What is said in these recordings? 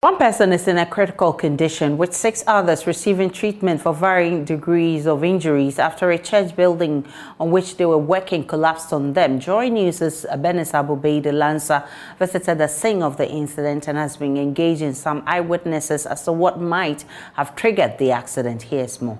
One person is in a critical condition, with 6 others receiving treatment for varying degrees of injuries after a church building on which they were working collapsed on them. Joy News' Benis Abubeide Lanza visited the scene of the incident and has been engaging some eyewitnesses as to what might have triggered the accident. Here's more.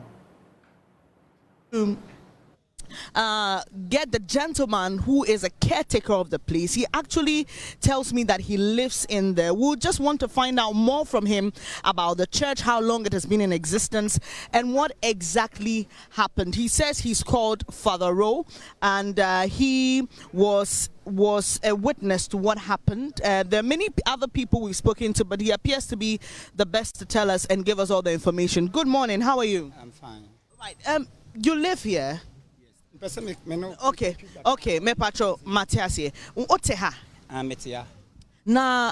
Get the gentleman who is a caretaker of the place. He actually tells me that he lives in there. We'll just want to find out more from him about the church, how long it has been in existence, and what exactly happened. He says he's called Father Rowe, and he was a witness to what happened. There are many other people we've spoken to, but he appears to be the best to tell us and give us all the information. Good morning. How are you? I'm fine. Right. You live here? Okay, me patro Matiasi. Oteha. Metia. Na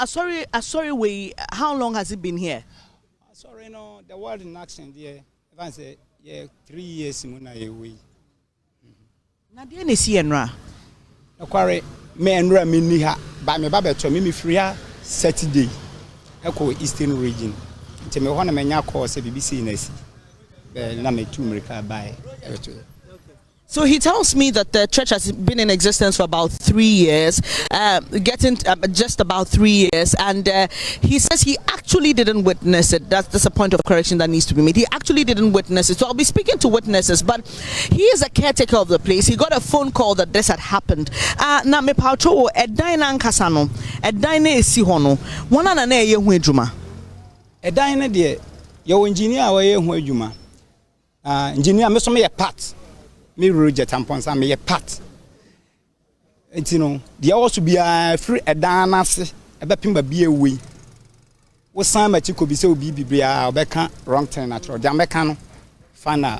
sorry we how long has it been here? Sorry no, the world in action there. If I say 3 years muna we. Na dey na si enra. Akware me enra me ni ha, ba me ba beto me free Saturday. Eko Eastern region. Nti me ho na me nya call say BBC na si. Na me tu America buy. So he tells me that the church has been in existence for about 3 years, just about 3 years, and he says he actually didn't witness it. That's a point of correction that needs to be made. He actually didn't witness it. So I'll be speaking to witnesses, but he is a caretaker of the place. He got a phone call that this had happened. Na me paucho edaina nkasano, edaina esi hono. Wana na ye hu adwuma. Edaina de your engineer we hu adwuma. Engineer me so me part. Me roger tampons and me a part. You know, the also be a free a danas a bepimba be away. What time at you could be so be becca wrong turn natural Jamaican final.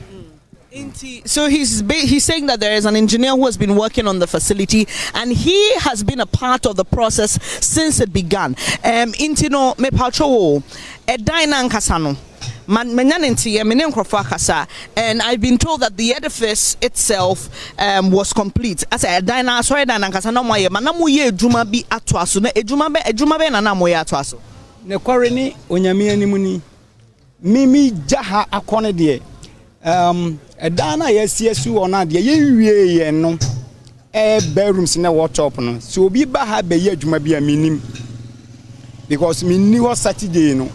So he's saying that there is an engineer who has been working on the facility and he has been a part of the process since it began. Intino me pacho a dina kasano. And I've been told that the edifice itself was complete. As a dinosaur, Nekwareni onyame animuni mimi jaha akone de dana yesiesu ona de yewie ye no bedrooms na workshop no so obi ba ha be ye adwuma bi a minim because minni ho Saturday no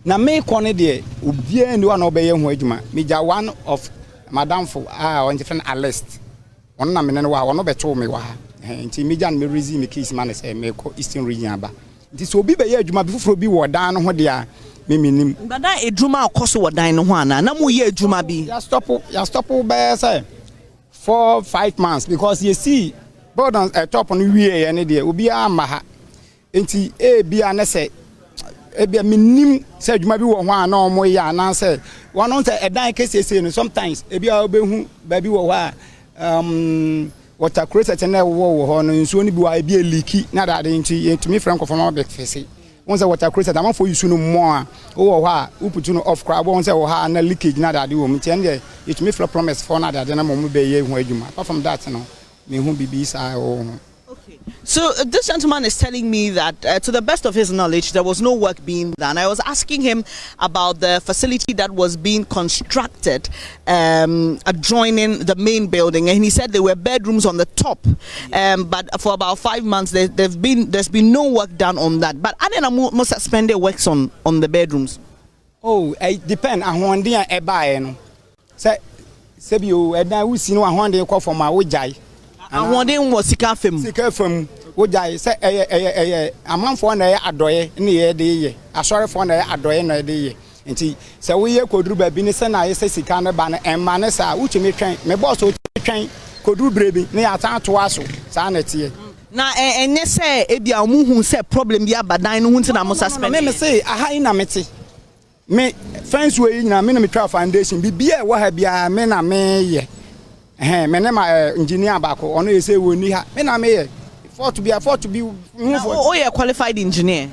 na me kone de obia ni wa na obeye ho adwuma meja one of madam for on different a list on na me ne wa no beto me wa nti meja me reason me case man say me ko Eastern region aba nti so obi be ye adwuma bi foforo bi wo dan no ho de a me minim bada adwuma akoso wo dan no ho ana na mo ye adwuma bi ya stop be say 4-5 months because you see board on top on wie ne de obi ama ha nti bia na say ebia minim say adwuma bi wo ho ana o mo ya na say one on say edan kese no sometimes ebia obehu ba bi wo ho a water created na wo ho no nsuo ni bi wa ebia leaky na da de nti to me friend ko form back fese won say water created am for use no mo a wo ho a uputu no off crab won say wo ha na leakage na da de wo mti ende it me for promise for na da de na mo be ye hu adwuma apart from that no me hu bibi sa wo. Okay. So this gentleman is telling me that to the best of his knowledge there was no work being done. I was asking him about the facility that was being constructed adjoining the main building, and he said there were bedrooms on the top, but for about 5 months there's been no work done on that. But I didn't most suspended works on the bedrooms. Oh, it depend on how they are buy no say you and we see no how they call for my ojai and one day was sika fam ojai say amanfo na adoye na ye de ye asore fo na adoye na de ye nti say we ye koduru ba bi ne say na ye say sika na ba na emma ne sa uchimi twen me boss o twen koduru brebi na ya tan to aso sa na tie na enye say e bia omuhu say problem bi abadan no hunti na mo suspend me say aha ina meti me friends we na me na me try foundation bi bia e wa ha bia me na me ye me na ma engineer bako ono ye say woni ha me na me ye for to be oh yeah, qualified engineer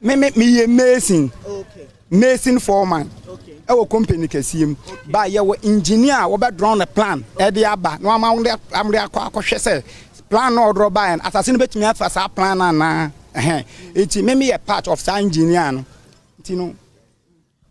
me ye mason. Okay. Mason foreman. Okay. Our company kesiem ba ye wo engineer wo be draw the plan e de aba no am de akwa say plan no draw by and asase no betumi afa sa plan na It's maybe a part of the engineer. You know.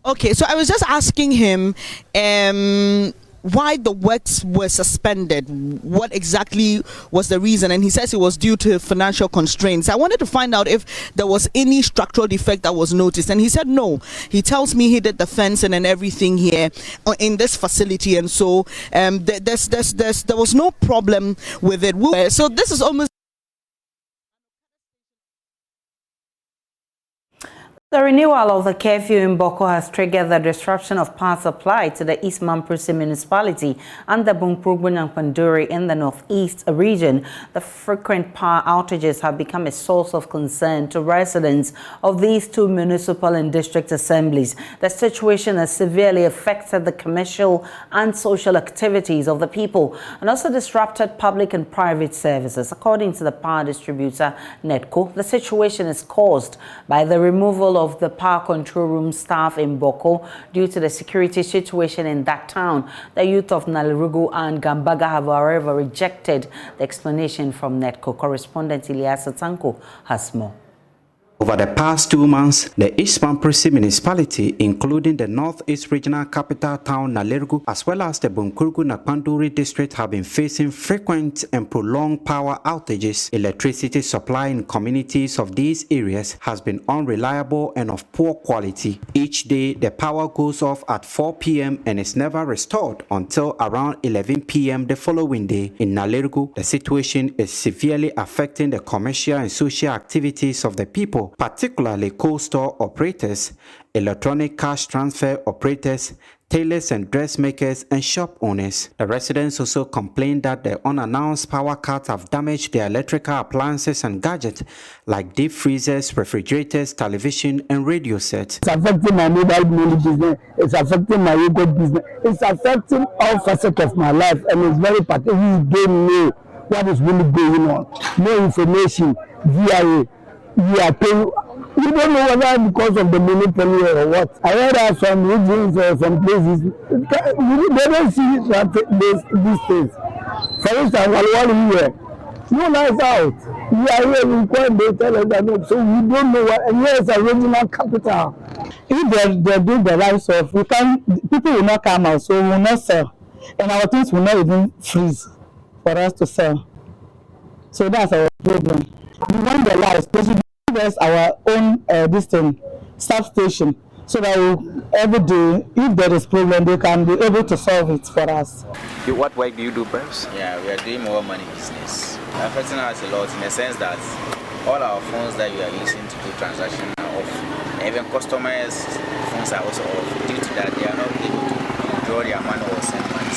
Okay, so I was just asking him why the works were suspended. What exactly was the reason? And he says it was due to financial constraints. I wanted to find out if there was any structural defect that was noticed. And he said no. He tells me he did the fencing and everything here in this facility. And so there was no problem with it. So this is almost... The renewal of the curfew in Bawku has triggered the disruption of power supply to the East Mamprusi municipality and the Bumpurugu and Panduri in the northeast region. The frequent power outages have become a source of concern to residents of these two municipal and district assemblies. The situation has severely affected the commercial and social activities of the people and also disrupted public and private services. According to the power distributor Netco, the situation is caused by the removal of the power control room staff in Bawku due to the security situation in that town. The youth of Nalirugu and Gambaga have, however, rejected the explanation from Netco. Correspondent Ilyas Tanko has more. Over the past 2 months, the East Mamprusi municipality, including the northeast regional capital town Nalirugu, as well as the Bumpurugu and Panduri district, have been facing frequent and prolonged power outages. Electricity supply in communities of these areas has been unreliable and of poor quality. Each day, the power goes off at 4 p.m. and is never restored until around 11 p.m. the following day. In Nalirugu, the situation is severely affecting the commercial and social activities of the people, particularly cold store operators, electronic cash transfer operators, tailors and dressmakers, and shop owners. The residents also complained that the unannounced power cuts have damaged their electrical appliances and gadgets like deep freezers, refrigerators, television, and radio sets. It's affecting my mobile money business, it's affecting my yogurt business, it's affecting all facets of my life, and it's very particular. We don't know what is really going on. No information via we are paying. We don't know whether because of the monopoly or what. I heard that some regions or some places they don't see these things. For instance, while we here, no lights out. We are here in Queen, they tell us that, so we don't know what. And here is a regional capital. If they do the right stuff, people will not come out, so we will not sell, and our things will not even freeze for us to sell. So that's our problem. We want the lights, especially our own staff station, so that every day, if there is problem, they can be able to solve it for us. What work do you do, perhaps? Yeah, we are doing more money business. Affecting us a lot in the sense that all our phones that we are using to do transactions are off. Even customers' phones are also off. Due to that, they are not able to withdraw their money or send money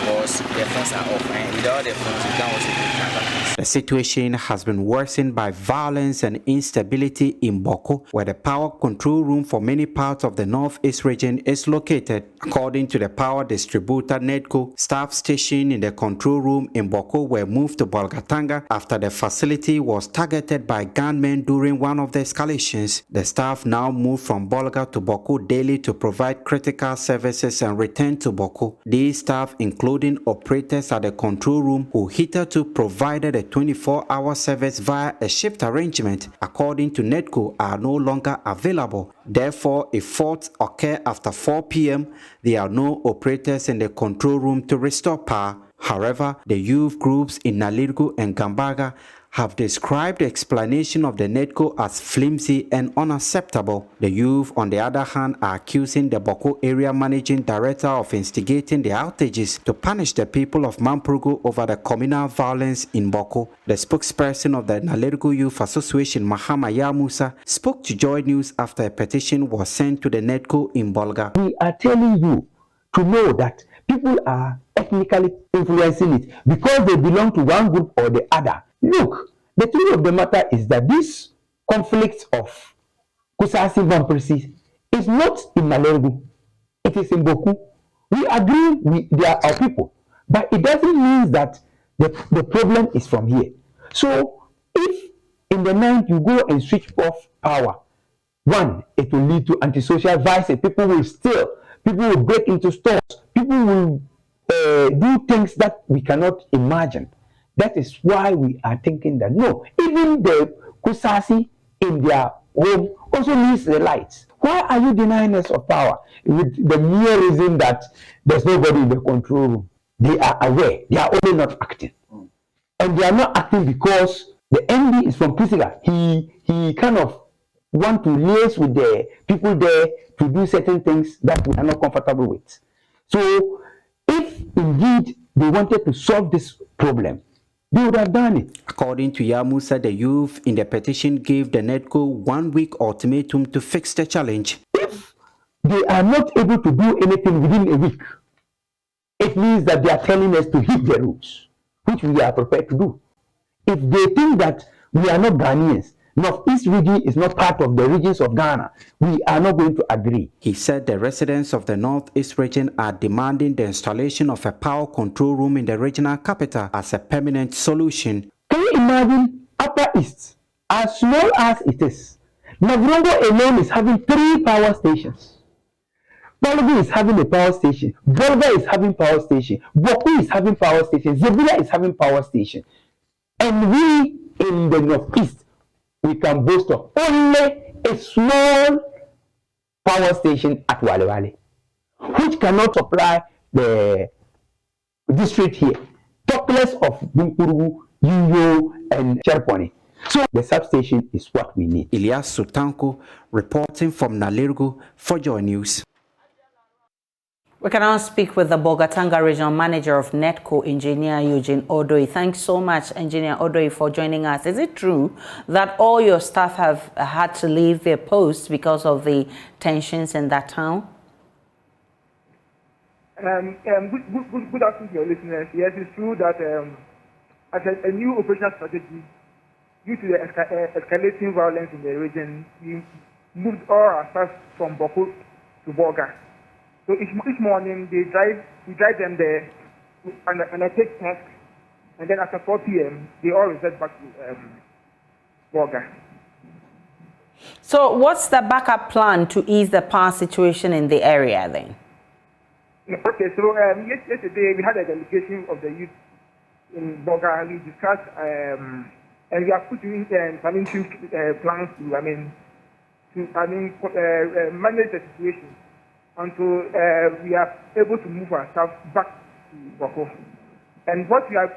because their phones are off. And without their phones, we can't also do transactions. The situation has been worsened by violence and instability in Bawku, where the power control room for many parts of the northeast region is located. According to the power distributor Netco, staff stationed in the control room in Bawku were moved to Bolgatanga after the facility was targeted by gunmen during one of the escalations. The staff now moved from Bolga to Bawku daily to provide critical services and return to Bawku. These staff, including operators at the control room, who hitherto provided a 24-hour service via a shift arrangement, according to Netco, are no longer available. Therefore, if faults occur after 4 p.m., there are no operators in the control room to restore power. However, the youth groups in Nalirugu and Gambaga have described the explanation of the Netco as flimsy and unacceptable. The youth, on the other hand, are accusing the Bawku area managing director of instigating the outages to punish the people of Mampurugu over the communal violence in Bawku. The spokesperson of the Nalirugu Youth Association, Mahama Musa, spoke to Joy News after a petition was sent to the Netco in Bolga. We are telling you to know that people are ethnically influencing it because they belong to one group or the other. Look, the truth of the matter is that this conflict of Kusasi Vamprisi is not in Nalirugu. It is in Bawku. We agree they are our people, but it doesn't mean that the problem is from here. So if in the night you go and switch off power, one, it will lead to antisocial violence. People will steal. People will break into stores. People will do things that we cannot imagine. That is why we are thinking that no, even the Kusasi in their home also needs the lights. Why are you denying us of power with the mere reason that there's nobody in the control room? They are aware, they are only not acting. And they are not acting because the MD is from Priscilla. He kind of want to liaise with the people there to do certain things that we are not comfortable with. So if indeed they wanted to solve this problem, they would have done it. According to Yamusa, the youth in the petition gave the Netco 1 week ultimatum to fix the challenge. If they are not able to do anything within a week, it means that they are telling us to hit the roads, which we are prepared to do. If they think that we are not Ghanaians, Northeast region is not part of the regions of Ghana, we are not going to agree. He said the residents of the Northeast region are demanding the installation of a power control room in the regional capital as a permanent solution. Can you imagine Upper East, as small as it is? Navrongo alone is having 3 power stations. Bawku is having a power station. Volva is having power station. Bawku is having power station. Zebula is having power station. And we in the Northeast, we can boast of only a small power station at Wale Wale, which cannot supply the district here. Talk less of Bunkuru, Yuyo, and Cherponi. So the substation is what we need. Ilyas Sutanko reporting from Nalirgo for Joy News. We can now speak with the Bogatanga Regional Manager of Netco, Engineer Eugene Odoi. Thanks so much, Engineer Odoi, for joining us. Is it true that all your staff have had to leave their posts because of the tensions in that town? Good afternoon to your listeners. Yes, it's true that as a new operational strategy, due to the escalating violence in the region, we moved all our staff from Bawku to Boga. So each morning we drive them there, and I take tasks, and then after 4 p.m. they all revert back to Boga. So what's the backup plan to ease the power situation in the area then? Okay, so yesterday we had a delegation of the youth in Boga, and we discussed, and we are putting in some interim plans to manage the situation until we are able to move our staff back to Bawku. And what we are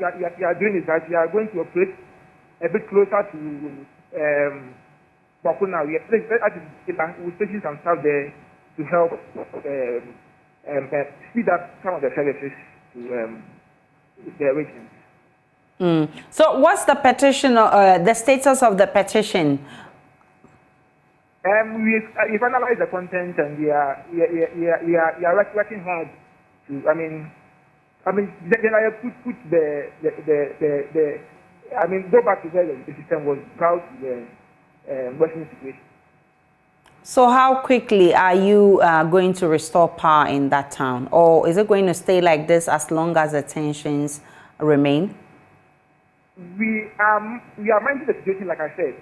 doing is that we are going to operate a bit closer to Bawku now. We are stationing some staff there to help speed up some of the services to the regions. So what's the petition, the status of the petition? We've analyzed the content, and we are working hard to. Generally put go back to where the system was proud to the working situation. So how quickly are you going to restore power in that town, or is it going to stay like this as long as the tensions remain? We are mindful of the situation, like I said.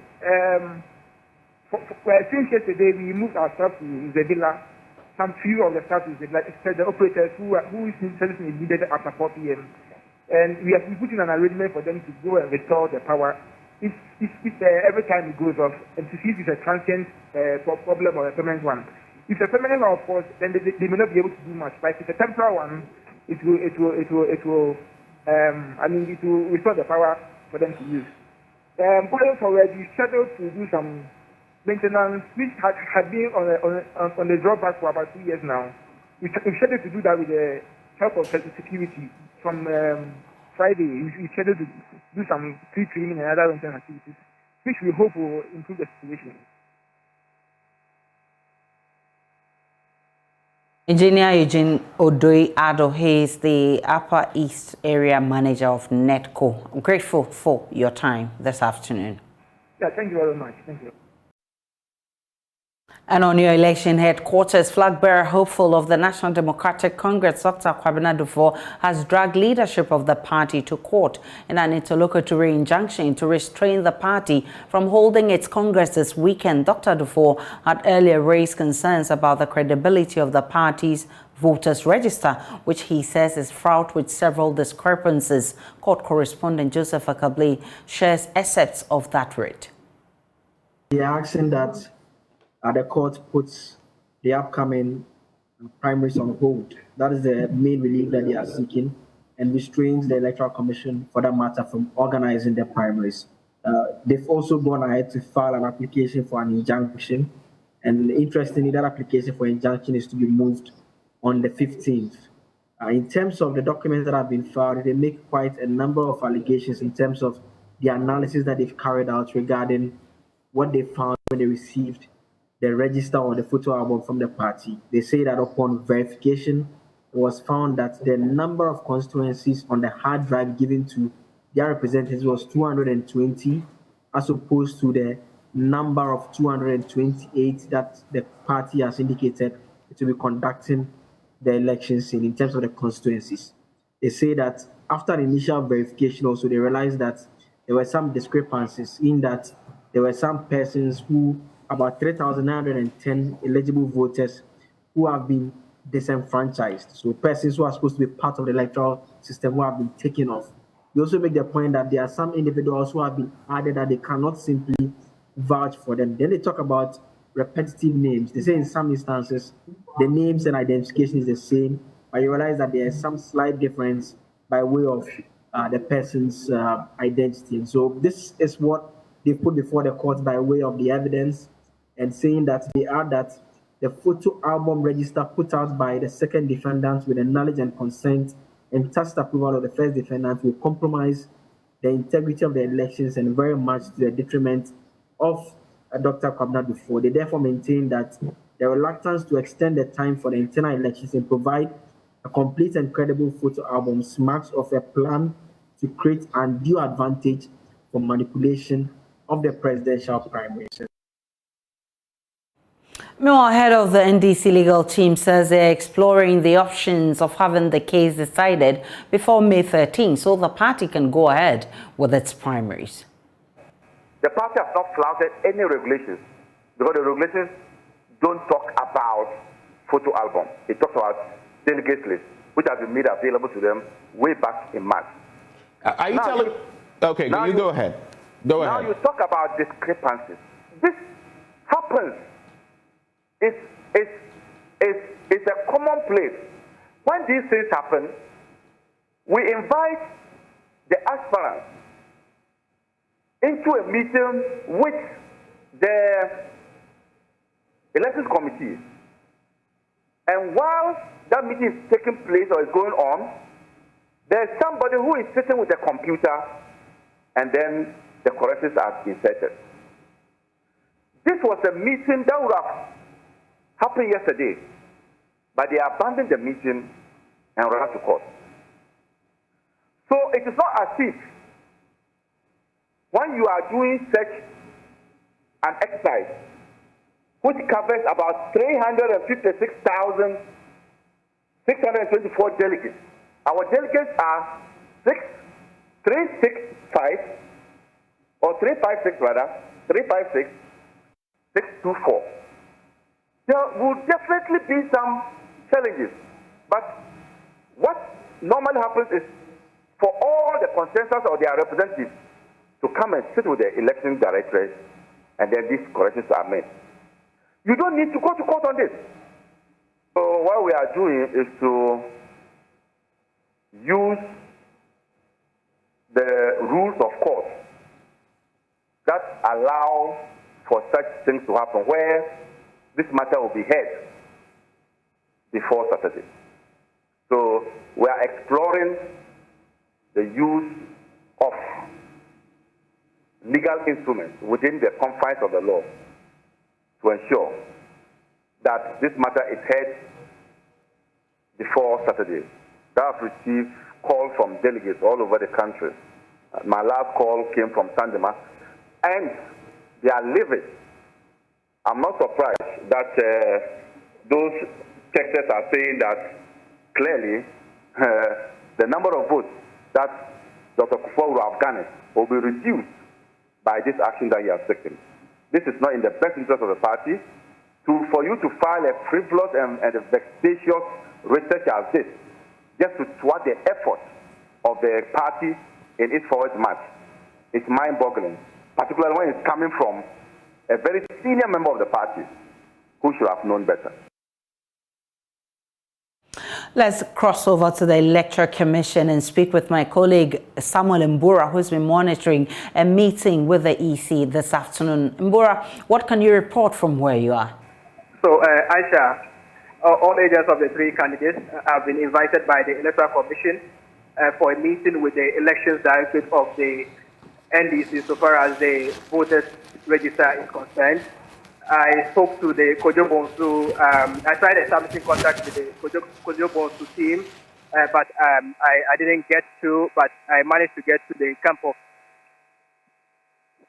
Since yesterday, we moved our staff to Zebula. Some few of the staff is the operators who is servicing immediately after 4 p.m. And we have been putting an arrangement for them to go and restore the power if every time it goes off, and to see if it's a transient problem or a permanent one. If it's a permanent one, of course, then they may not be able to do much. But if it's a temporary one, it will restore the power for them to use. Going forward, we scheduled to do some maintenance, which had been on the drawback for about 2 years now. We scheduled to do that with the help of security. From Friday, we scheduled to do some tree trimming and other maintenance activities, which we hope will improve the situation. Engineer Eugene Odoi Ado, he is the Upper East Area Manager of Netco. I'm grateful for your time this afternoon. Yeah, thank you very much. Thank you. And on your election headquarters, flag bearer hopeful of the National Democratic Congress, Dr. Kwabena Dufour, has dragged leadership of the party to court in an interlocutory injunction to restrain the party from holding its Congress this weekend. Dr. Dufour had earlier raised concerns about the credibility of the party's voters register, which he says is fraught with several discrepancies. Court correspondent Joseph Akabli shares excerpts of that read. They are asking that the court puts the upcoming primaries on hold. That is the main relief that they are seeking, and restrains the Electoral Commission, for that matter, from organizing the primaries. They've also gone ahead to file an application for an injunction, and interestingly, that application for injunction is to be moved on the 15th. In terms of the documents that have been filed, they make quite a number of allegations in terms of the analysis that they've carried out regarding what they found when they received the register or the photo album from the party. They say that upon verification, it was found that the number of constituencies on the hard drive given to their representatives was 220, as opposed to the number of 228 that the party has indicated to be conducting the elections in terms of the constituencies. They say that after the initial verification also, they realized that there were some discrepancies in that there were some persons who, about 3,910 eligible voters, who have been disenfranchised. So persons who are supposed to be part of the electoral system who have been taken off. They also make the point that there are some individuals who have been added that they cannot simply vouch for them. Then they talk about repetitive names. They say in some instances, the names and identification is the same, but you realize that there is some slight difference by way of the person's identity. And so this is what they put before the court by way of the evidence, and saying that they are that the photo album register put out by the second defendant with the knowledge and consent and tacit approval of the first defendant will compromise the integrity of the elections and very much to the detriment of Dr. Kwabena before. They therefore maintain that the reluctance to extend the time for the internal elections and provide a complete and credible photo album marks of a plan to create undue advantage for manipulation of the presidential primaries. Meanwhile, head of the NDC legal team says they're exploring the options of having the case decided before May 13, so the party can go ahead with its primaries. The party has not flouted any regulations, because the regulations don't talk about photo album. It talks about delegate list, which has been made available to them way back in March. Are you telling? Okay, you go ahead. Go ahead. Now you talk about discrepancies. This happens. It's a commonplace. When these things happen, we invite the aspirants into a meeting with the elections committee. And while that meeting is taking place or is going on, there's somebody who is sitting with a computer, and then the corrections are inserted. This was a meeting that would have happened yesterday, but they abandoned the meeting and ran to court. So it is not as if when you are doing such an exercise, which covers about 356,624 delegates. Our delegates are 365, or 356 rather, 356, 624. There will definitely be some challenges, but what normally happens is for all the consensus or their representatives to come and sit with the election directorate, and then these corrections are made. You don't need to go to court on this. So what we are doing is to use the rules of court that allow for such things to happen, where this matter will be heard before Saturday. So we are exploring the use of legal instruments within the confines of the law to ensure that this matter is heard before Saturday. I have received calls from delegates all over the country. My last call came from Sandema, and they are livid. I'm not surprised that those texters are saying that clearly the number of votes that Dr. Kufuor would have garnered will be reduced by this action that he has taken. This is not in the best interest of the party. For you to file a frivolous and a vexatious research as this, just to thwart the effort of the party in its forward march, it's mind-boggling, particularly when it's coming from a very senior member of the party who should have known better. Let's cross over to the Electoral Commission and speak with my colleague Samuel Mbura, who's been monitoring a meeting with the EC this afternoon. Mbura, what can you report from where you are? So, Aisha, all agents of the three candidates have been invited by the Electoral Commission for a meeting with the Elections Directorate of the NDC so far as the voters register is concerned. I spoke to the Kojo Bonsu. I tried establishing contact with the Kojo Bonsu team, but I didn't get to. But I managed to get to the camp of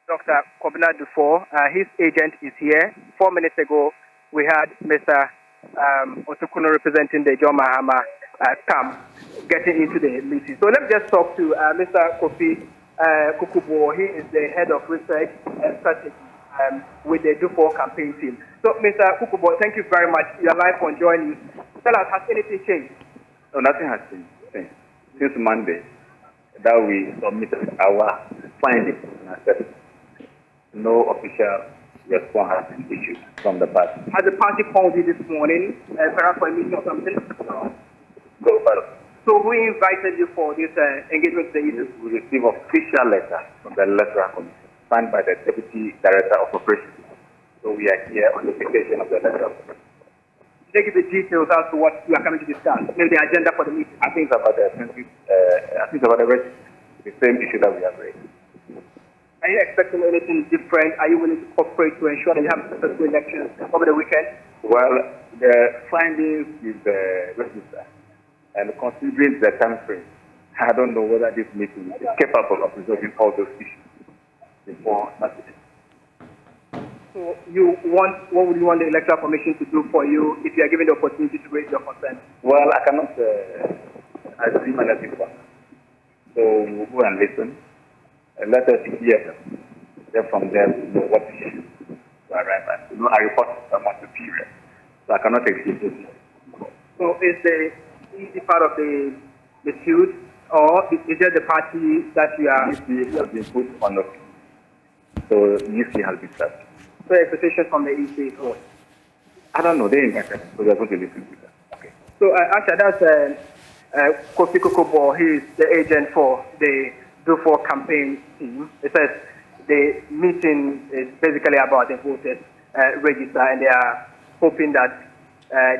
Dr. Kobina Dufour. His agent is here. 4 minutes ago, we had Mr. Otukuno representing the John Mahama camp getting into the meeting. So let me just talk to Mr. Kofi Kukubo. He is the head of research and strategy with the Dufour campaign team. So, Mr. Kukubo, thank you very much. Your live on Joy News. Tell us, has anything changed? No, nothing has changed since Monday that we submitted our findings and assessment. No official response has been issued from the party. Has the party called you this morning, perhaps for a meeting or something? No. Go further. So, who invited you for this engagement today? We received official letter from the Electoral Commission, signed by the Deputy Director of Operations. So we are here on the invitation of the Electoral Commission. Did they give the details as to what you are coming to discuss? Maybe the agenda for the meeting? I think it's about the registry, the same issue that we have raised. Are you expecting anything different? Are you willing to cooperate to ensure that you have successful elections over the weekend? Well, the findings is the register, and considering the time frame, I don't know whether this meeting is capable of resolving all those issues before Saturday. So what would you want the Electoral Commission to do for you if you are given the opportunity to raise your concern? Well, I cannot assume anything for now. So we'll go and listen, and let us hear them. Then from there, we know what issues to arrive at. I report to someone superior, so I cannot exceed this. So is the easy part of the suit, or is it the party that you are? EC has been put on the so EC has been set. So expectations from the EC is what? I don't know. They invited, so they're going to listen to them. Okay. So actually, that's Kofi Kokobo. He is the agent for the Dufour campaign team. It says the meeting is basically about the voters register, and they are hoping that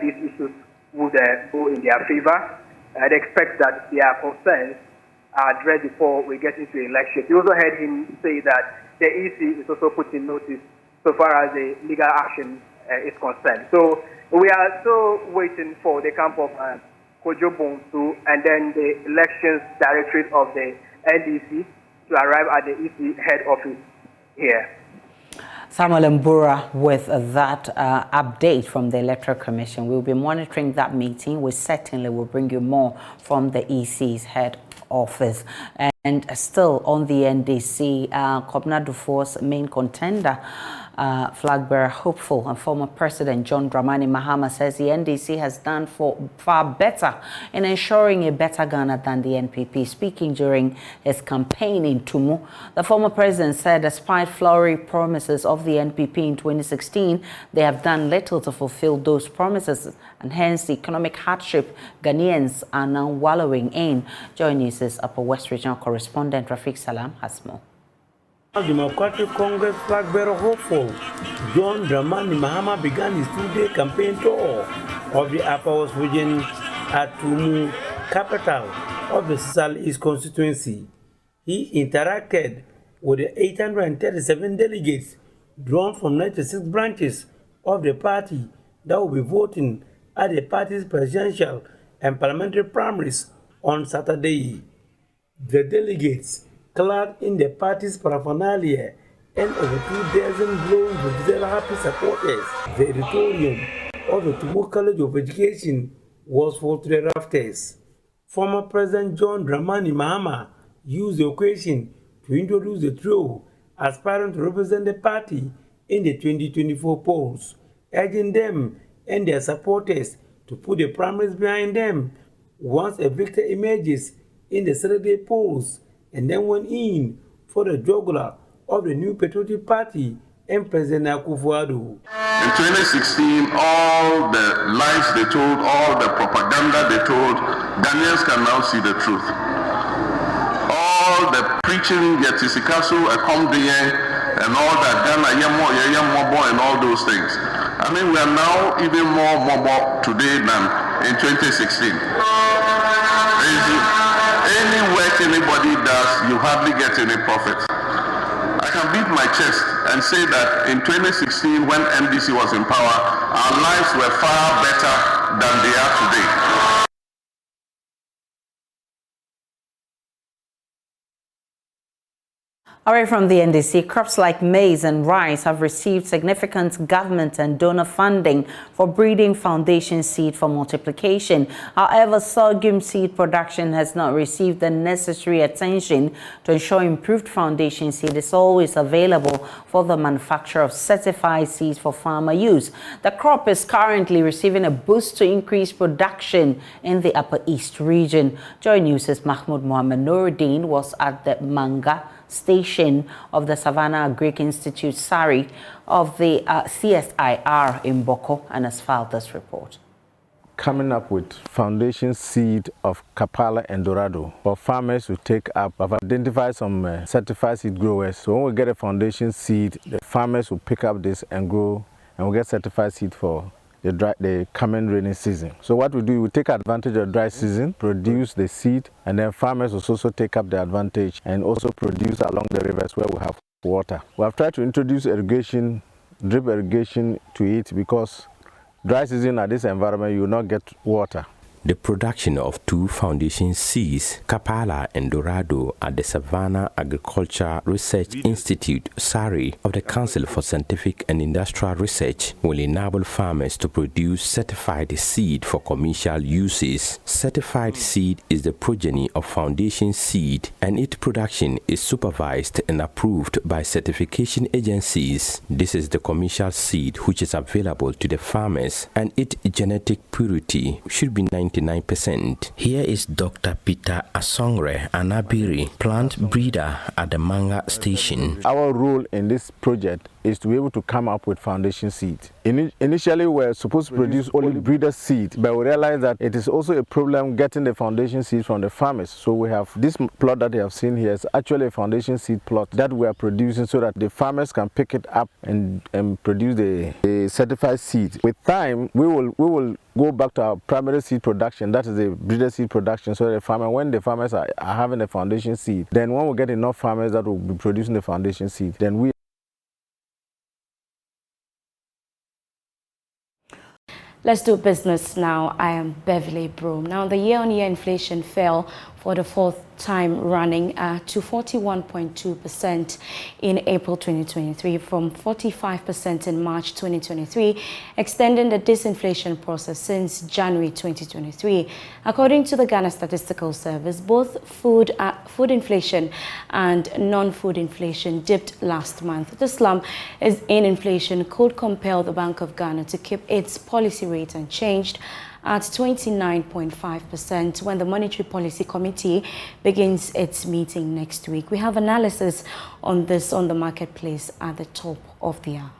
these issues would go in their favor. They expect that their concerns are addressed before we get into election. You also heard him say that the EC is also putting notice so far as the legal action is concerned. So we are still waiting for the camp of Kojo Bonsu and then the Elections Directorate of the NDC to arrive at the EC head office here. Samuel Mbura with that update from the Electoral Commission. We'll be monitoring that meeting. We certainly will bring you more from the EC's head office. And still on the NDC, Kobina Dufour's main contender, flag bearer hopeful and former President John Dramani Mahama says the NDC has done far better in ensuring a better Ghana than the NPP. Speaking during his campaign in Tumu, the former president said despite flowery promises of the NPP in 2016, they have done little to fulfill those promises, and hence the economic hardship Ghanaians are now wallowing in. Join News' Upper West Regional correspondent Rafiq Salam has more. Democratic Congress flag bearer hopeful John Dramani Mahama began his two-day campaign tour of the Upper West region at Tumu, capital of the South East constituency. He interacted with the 837 delegates drawn from 96 branches of the party that will be voting at the party's presidential and parliamentary primaries on Saturday. The delegates, clad in the party's paraphernalia and over 2 dozen glowing Vuvuzela happy supporters, the auditorium of the Tumu College of Education was full to the rafters. Former President John Dramani Mahama used the occasion to introduce the trio aspiring to represent the party in the 2024 polls, urging them and their supporters to put the primaries behind them once a victor emerges in the Saturday polls, and then went in for the jugular of the new patriotic party and President Akufo-Addo. In 2016, all the lies they told, all the propaganda they told, Ghanaians can now see the truth. All the preaching, Yatisikasu, Ekomdeye, and all that, Ghana, Yemo, and all those things. I mean, we are now even more mobile today than in 2016. Any work anybody does, you hardly get any profit. I can beat my chest and say that in 2016, when MDC was in power, our lives were far better than they are today. Away from the NDC, crops like maize and rice have received significant government and donor funding for breeding foundation seed for multiplication. However, sorghum seed production has not received the necessary attention to ensure improved foundation seed is always available for the manufacture of certified seeds for farmer use. The crop is currently receiving a boost to increase production in the Upper East region. Joy News' Mahmoud Mohammed Nuruddin was at the Manga station of the Savannah Agric Institute, SARI, of the CSIR in Bawku, and has filed this report. Coming up with foundation seed of Kapala and Dorado for farmers to take up. I've identified some certified seed growers. So when we get a foundation seed, the farmers will pick up this and grow, and we'll get certified seed for the coming rainy season. So what we do, we take advantage of dry season, produce the seed, and then farmers will also take up the advantage and also produce along the rivers where we have water. We have tried to introduce irrigation, drip irrigation to it, because dry season at this environment you will not get water. The production of two foundation seeds, Kapala and Dorado, at the Savannah Agriculture Research Institute, SARI, of the Council for Scientific and Industrial Research, will enable farmers to produce certified seed for commercial uses. Certified seed is the progeny of foundation seed, and its production is supervised and approved by certification agencies. This is the commercial seed which is available to the farmers, and its genetic purity should be 99%. Here is Dr. Peter Asongre Anabiri, plant breeder at the Manga station. Our role in this project is to be able to come up with foundation seed. Initially, we were supposed to produce only breeder seed, but we realized that it is also a problem getting the foundation seed from the farmers. So we have this plot that you have seen here is actually a foundation seed plot that we are producing so that the farmers can pick it up and produce the certified seed. With time, we will go back to our primary seed production, that is the breeder seed production, so the farmer, when the farmers are having the foundation seed, then when we get enough farmers that will be producing the foundation seed, then we. Let's do business now. I am Beverly Broom. Now, the year-on-year inflation fell for the fourth time running to 41.2% in April 2023 from 45% in March 2023, extending the disinflation process since January 2023. According to the Ghana Statistical Service, both food inflation and non-food inflation dipped last month. The slump in inflation could compel the Bank of Ghana to keep its policy rate unchanged at 29.5% when the Monetary Policy Committee begins its meeting next week. We have analysis on this on the marketplace at the top of the hour.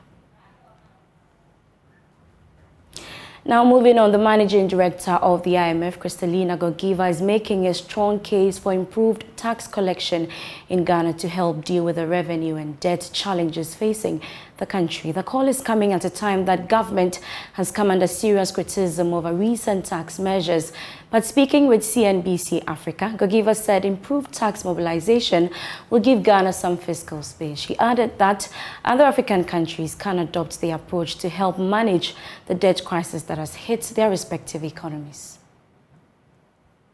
Now moving on, the Managing Director of the IMF, Kristalina Georgieva, is making a strong case for improved tax collection in Ghana to help deal with the revenue and debt challenges facing the country. The call is coming at a time that government has come under serious criticism over recent tax measures. But speaking with CNBC Africa, Georgieva said improved tax mobilization will give Ghana some fiscal space. She added that other African countries can adopt the approach to help manage the debt crisis that has hit their respective economies.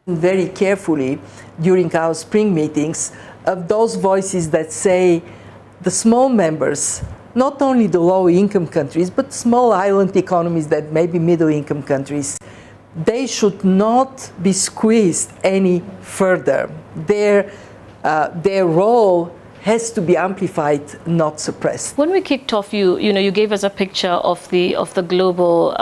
Very carefully during our spring meetings of those voices that say the small members, not only the low-income countries, but small island economies that may be middle-income countries, they should not be squeezed any further. Their role has to be amplified, not suppressed. When we kicked off, you gave us a picture of the global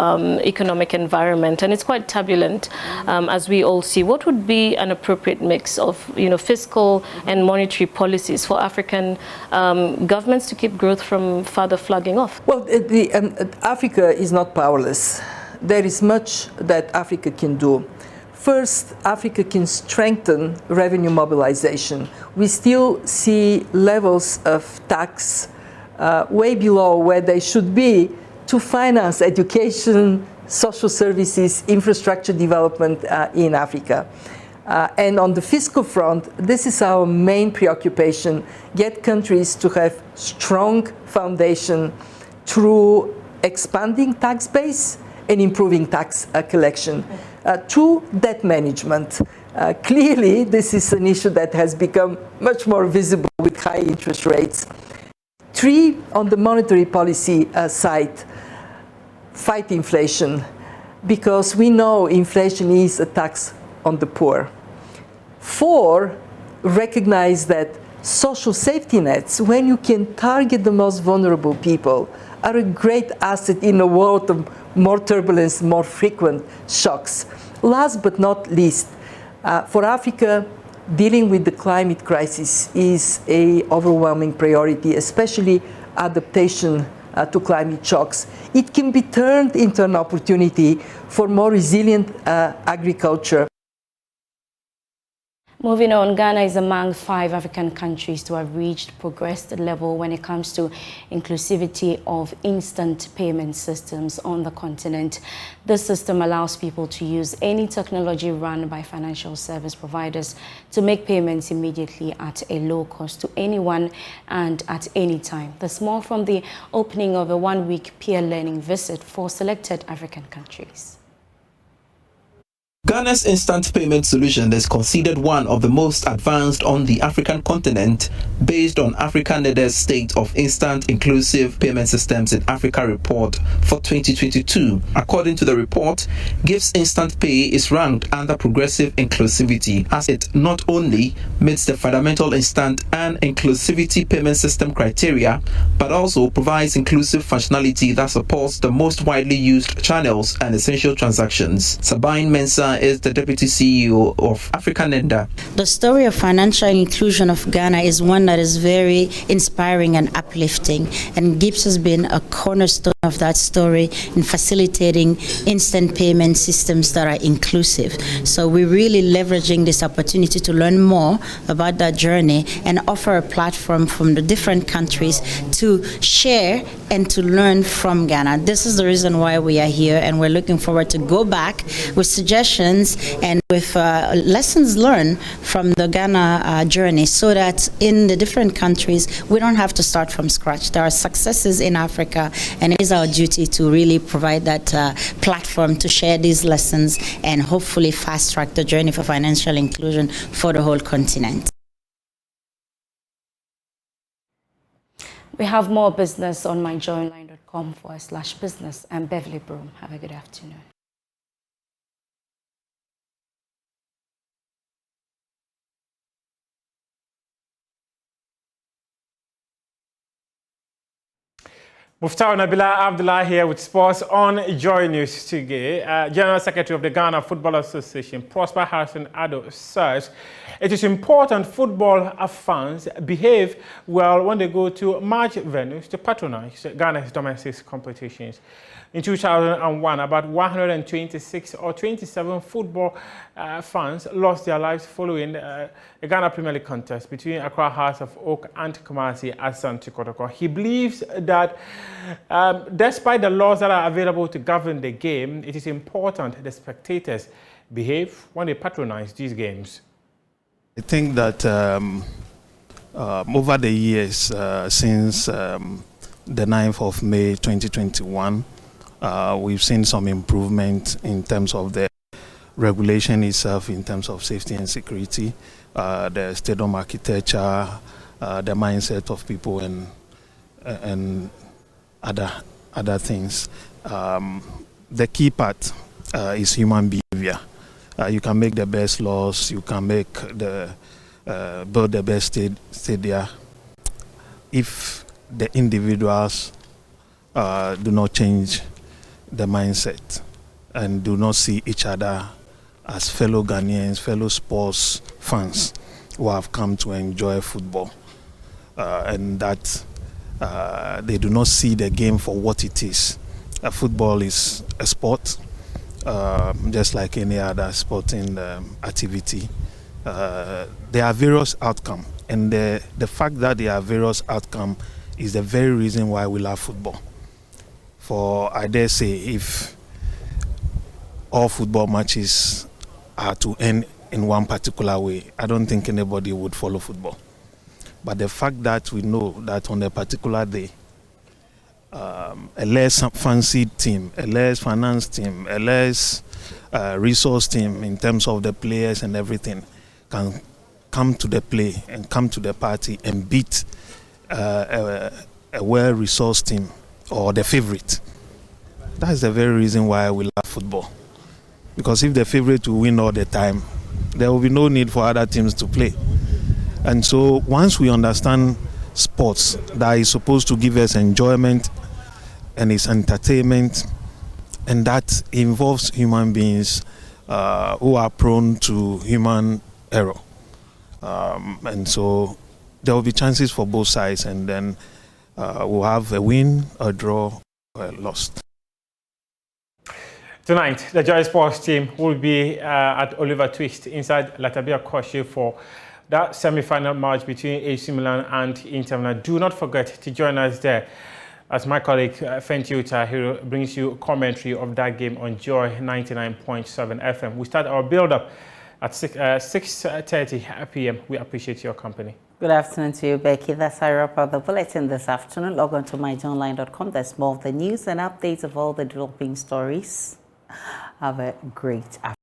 economic environment, and it's quite turbulent, as we all see. What would be an appropriate mix of fiscal and monetary policies for African governments to keep growth from further flagging off? Well, Africa is not powerless. There is much that Africa can do. First, Africa can strengthen revenue mobilization. We still see levels of tax way below where they should be to finance education, social services, infrastructure development in Africa. And on the fiscal front, this is our main preoccupation: get countries to have strong foundation through expanding tax base and improving tax collection. 2, debt management. Clearly, this is an issue that has become much more visible with high interest rates. 3, on the monetary policy side, fight inflation, because we know inflation is a tax on the poor. 4, recognize that social safety nets, when you can target the most vulnerable people, are a great asset in a world of more turbulence, more frequent shocks. Last but not least, for Africa, dealing with the climate crisis is an overwhelming priority, especially adaptation to climate shocks. It can be turned into an opportunity for more resilient agriculture. Moving on, Ghana is among 5 African countries to have reached progressed level when it comes to inclusivity of instant payment systems on the continent. This system allows people to use any technology run by financial service providers to make payments immediately at a low cost to anyone and at any time. That's more from the opening of a 1-week peer learning visit for selected African countries. Ghana's instant payment solution is considered one of the most advanced on the African continent, based on Africa-NED's State of Instant Inclusive Payment Systems in Africa report for 2022. According to the report, GIF's Instant Pay is ranked under progressive inclusivity, as it not only meets the fundamental instant and inclusivity payment system criteria, but also provides inclusive functionality that supports the most widely used channels and essential transactions. Sabine Mensah is the Deputy CEO of Africa-NED. The story of financial inclusion of Ghana is one that is very inspiring and uplifting, and GIPS has been a cornerstone of that story in facilitating instant payment systems that are inclusive. So we're really leveraging this opportunity to learn more about that journey and offer a platform from the different countries to share and to learn from Ghana. This is the reason why we are here, and we're looking forward to go back with suggestions and with lessons learned from the Ghana journey, so that in the different countries we don't have to start from scratch. There are successes in Africa, and it is our duty to really provide that platform to share these lessons and hopefully fast track the journey for financial inclusion for the whole continent. We have more business on myjoyonline.com/business. I'm Beverly Broom. Have a good afternoon. Muftau Nabila Abdullah here with sports on Joy News today. General Secretary of the Ghana Football Association, Prosper Harrison Addo, says it is important football fans behave well when they go to match venues to patronize Ghana's domestic competitions. In 2001, about 126 or 27 football fans lost their lives following a Ghana Premier League contest between Accra Hearts of Oak and Kumasi Asante Kotoko. He believes that despite the laws that are available to govern the game, it is important the spectators behave when they patronize these games. I think that over the years, since the 9th of May 2021, we've seen some improvement in terms of the regulation itself, in terms of safety and security, the stadium architecture, the mindset of people, and other things. The key part is human behavior. You can make the best laws, you can make build the best stadia, if the individuals do not change the mindset and do not see each other as fellow Ghanaians, fellow sports fans who have come to enjoy football, and that they do not see the game for what it is. Football is a sport, just like any other sporting activity. There are various outcomes, and the fact that there are various outcomes is the very reason why we love football. For I dare say, if all football matches are to end in one particular way, I don't think anybody would follow football. But the fact that we know that on a particular day, a less fancied team, a less financed team, a less resource team in terms of the players and everything can come to the play and come to the party and beat a well-resourced team or the favorite. That's the very reason why we love football. Because if the favorite will win all the time, there will be no need for other teams to play. And so once we understand sports that is supposed to give us enjoyment and it's entertainment, and that involves human beings who are prone to human error. And so there will be chances for both sides, and then we'll have a win, a draw, or a loss. Tonight, the Joy Sports team will be at Oliver Twist inside Latabia Koshi for that semi-final match between AC Milan and Inter Milan. Do not forget to join us there as my colleague Fenty Utahiro brings you commentary of that game on Joy 99.7 FM. We start our build-up at 6:30 p.m. We appreciate your company. Good afternoon to you, Becky. That's our wrap up the bulletin this afternoon. Log on to myjournline.com. There's more of the news and updates of all the developing stories. Have a great afternoon.